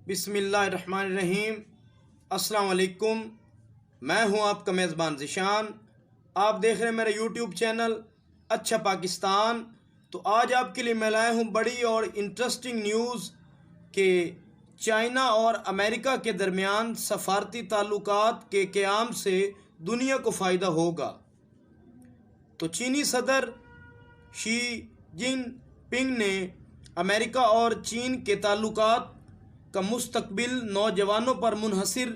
बिस्मिल्लाहिर्रहमानिर्रहीम। अस्सलाम वालेकुम। मैं हूं आपका मेज़बान ज़िशान। आप देख रहे हैं मेरा यूट्यूब चैनल अच्छा पाकिस्तान। तो आज आपके लिए मैं लाया हूं बड़ी और इंटरेस्टिंग न्यूज़ कि चाइना और अमेरिका के दरमियान सफारती ताल्लुकात के क़याम से दुनिया को फ़ायदा होगा। तो चीनी सदर शी जिनपिंग ने अमेरिका और चीन के ताल्लुकात का मुस्तकबिल नौजवानों पर मुनहसिर,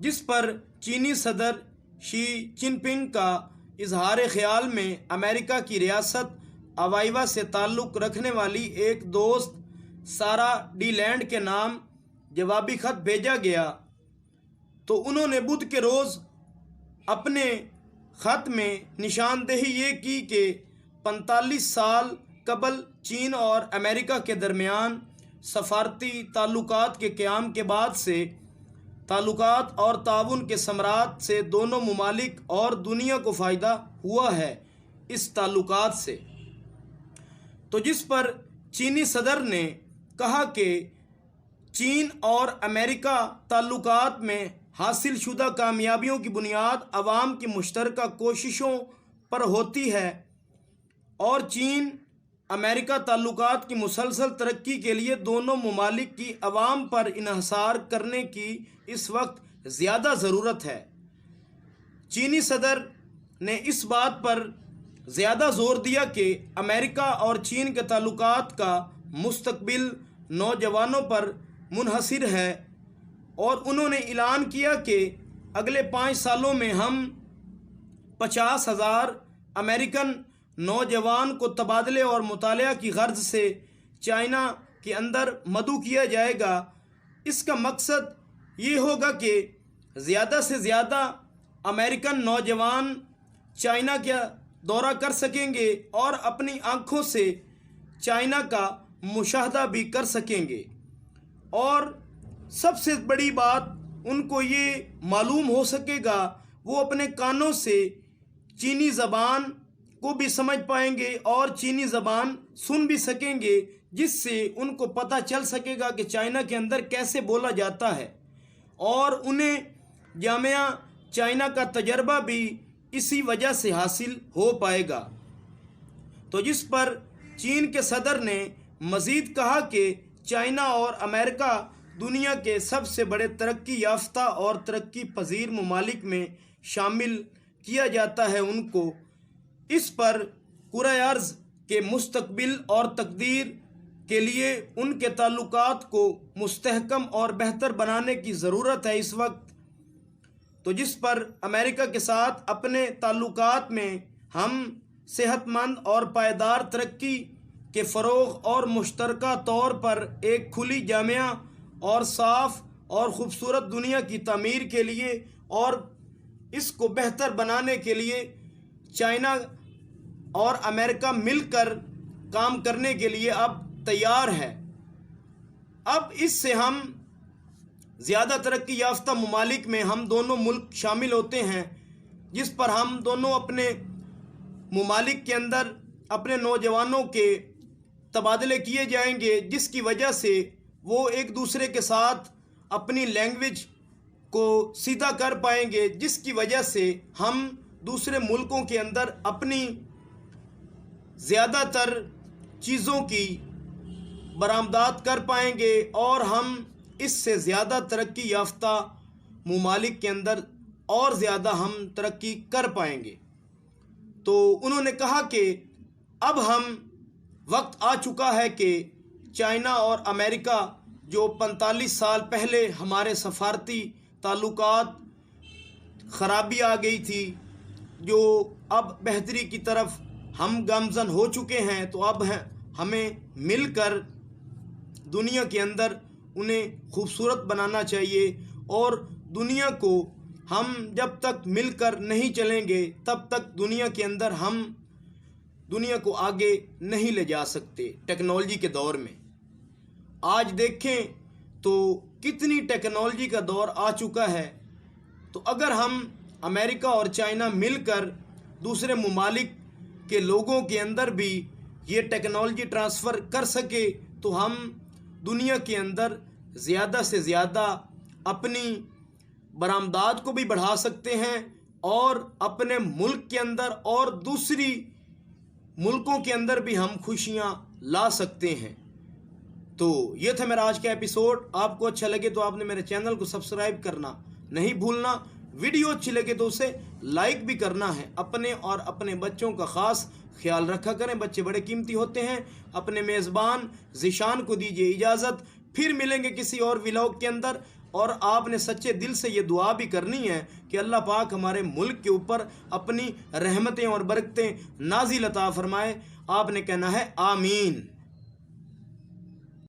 जिस पर चीनी सदर शी जिनपिंग का इजहार ख्याल में अमेरिका की रियासत अवाइवा से ताल्लुक़ रखने वाली एक दोस्त सारा डी लैंड के नाम जवाबी ख़त भेजा गया। तो उन्होंने बुध के रोज़ अपने ख़त में निशानदेही ये की कि 45 साल कबल चीन और अमेरिका के दरमियान सफारती ताल्लुकात के क़याम के बाद से ताल्लुकात और ताउन के समरात से दोनों ममालिक और दुनिया को फ़ायदा हुआ है इस ताल्लुकात से। तो जिस पर चीनी सदर ने कहा कि चीन और अमेरिका ताल्लुकात में हासिल शुदा कामयाबियों की बुनियाद अवाम की मुश्तरका कोशिशों पर होती है और चीन अमेरिका ताल्लुकात की मुसलसल तरक्की के लिए दोनों ममालिक की अवाम पर इन्हसार करने की इस वक्त ज़्यादा ज़रूरत है। चीनी सदर ने इस बात पर ज़्यादा ज़ोर दिया कि अमेरिका और चीन के ताल्लुकात का मुस्तकबिल नौजवानों पर मुनहसिर है और उन्होंने ऐलान किया कि अगले 5 सालों में हम 50,000 अमेरिकन नौजवान को तबादले और मुतालिया की गर्ज से चाइना के अंदर मदऊ किया जाएगा। इसका मकसद ये होगा कि ज़्यादा से ज़्यादा अमेरिकन नौजवान चाइना का दौरा कर सकेंगे और अपनी आँखों से चाइना का मुशाहदा भी कर सकेंगे। और सबसे बड़ी बात उनको ये मालूम हो सकेगा, वो अपने कानों से चीनी ज़बान को भी समझ पाएंगे और चीनी ज़बान सुन भी सकेंगे, जिससे उनको पता चल सकेगा कि चाइना के अंदर कैसे बोला जाता है और उन्हें जामिया चाइना का तजर्बा भी इसी वजह से हासिल हो पाएगा। तो जिस पर चीन के सदर ने मज़ीद कहा कि चाइना और अमेरिका दुनिया के सबसे बड़े तरक्की याफ्ता और तरक्की पजीर ममालिक में शामिल किया जाता है उनको। इस पर कुराए अर्ज़ के मुस्तकबिल और तकदीर के लिए उनके ताल्लुकात को मुस्तहकम और बेहतर बनाने की ज़रूरत है इस वक्त। तो जिस पर अमेरिका के साथ अपने ताल्लुकात में हम सेहतमंद और पायदार तरक्की के फ़रोग़ और मुश्तरका तौर पर एक खुली जामिया और साफ़ और ख़ूबसूरत दुनिया की तामीर के लिए और इसको बेहतर बनाने के लिए चाइना और अमेरिका मिलकर काम करने के लिए अब तैयार है। अब इससे हम ज़्यादा तरक्की याफ्ता ममालिक में हम दोनों मुल्क शामिल होते हैं, जिस पर हम दोनों अपने ममालिक के अंदर अपने नौजवानों के तबादले किए जाएंगे, जिसकी वजह से वो एक दूसरे के साथ अपनी लैंग्वेज को सीधा कर पाएंगे, जिसकी वजह से हम दूसरे मुल्कों के अंदर अपनी ज़्यादातर चीज़ों की बरामदात कर पाएंगे और हम इससे ज़्यादा तरक्की याफ्ता ममालिक के अंदर और ज़्यादा हम तरक्की कर पाएंगे। तो उन्होंने कहा कि अब हम वक्त आ चुका है कि चाइना और अमेरिका जो 45 साल पहले हमारे सफारती ताल्लुकात ख़राबी आ गई थी, जो अब बेहतरी की तरफ हम गामज़न हो चुके हैं, तो अब हमें मिलकर दुनिया के अंदर उन्हें खूबसूरत बनाना चाहिए और दुनिया को हम जब तक मिलकर नहीं चलेंगे तब तक दुनिया के अंदर हम दुनिया को आगे नहीं ले जा सकते। टेक्नोलॉजी के दौर में आज देखें तो कितनी टेक्नोलॉजी का दौर आ चुका है। तो अगर हम अमेरिका और चाइना मिलकर दूसरे ममालिक के लोगों के अंदर भी ये टेक्नोलॉजी ट्रांसफ़र कर सके तो हम दुनिया के अंदर ज़्यादा से ज़्यादा अपनी बरामदात को भी बढ़ा सकते हैं और अपने मुल्क के अंदर और दूसरी मुल्कों के अंदर भी हम खुशियाँ ला सकते हैं। तो ये था मेरा आज का एपिसोड। आपको अच्छा लगे तो आपने मेरे चैनल को सब्सक्राइब करना नहीं भूलना। वीडियो अच्छी लगे तो उसे लाइक भी करना है। अपने और अपने बच्चों का ख़ास ख्याल रखा करें, बच्चे बड़े कीमती होते हैं। अपने मेज़बान ज़ीशान को दीजिए इजाज़त, फिर मिलेंगे किसी और व्लॉग के अंदर। और आपने सच्चे दिल से ये दुआ भी करनी है कि अल्लाह पाक हमारे मुल्क के ऊपर अपनी रहमतें और बरकतें नाज़िल अता फरमाए। आपने कहना है आमीन।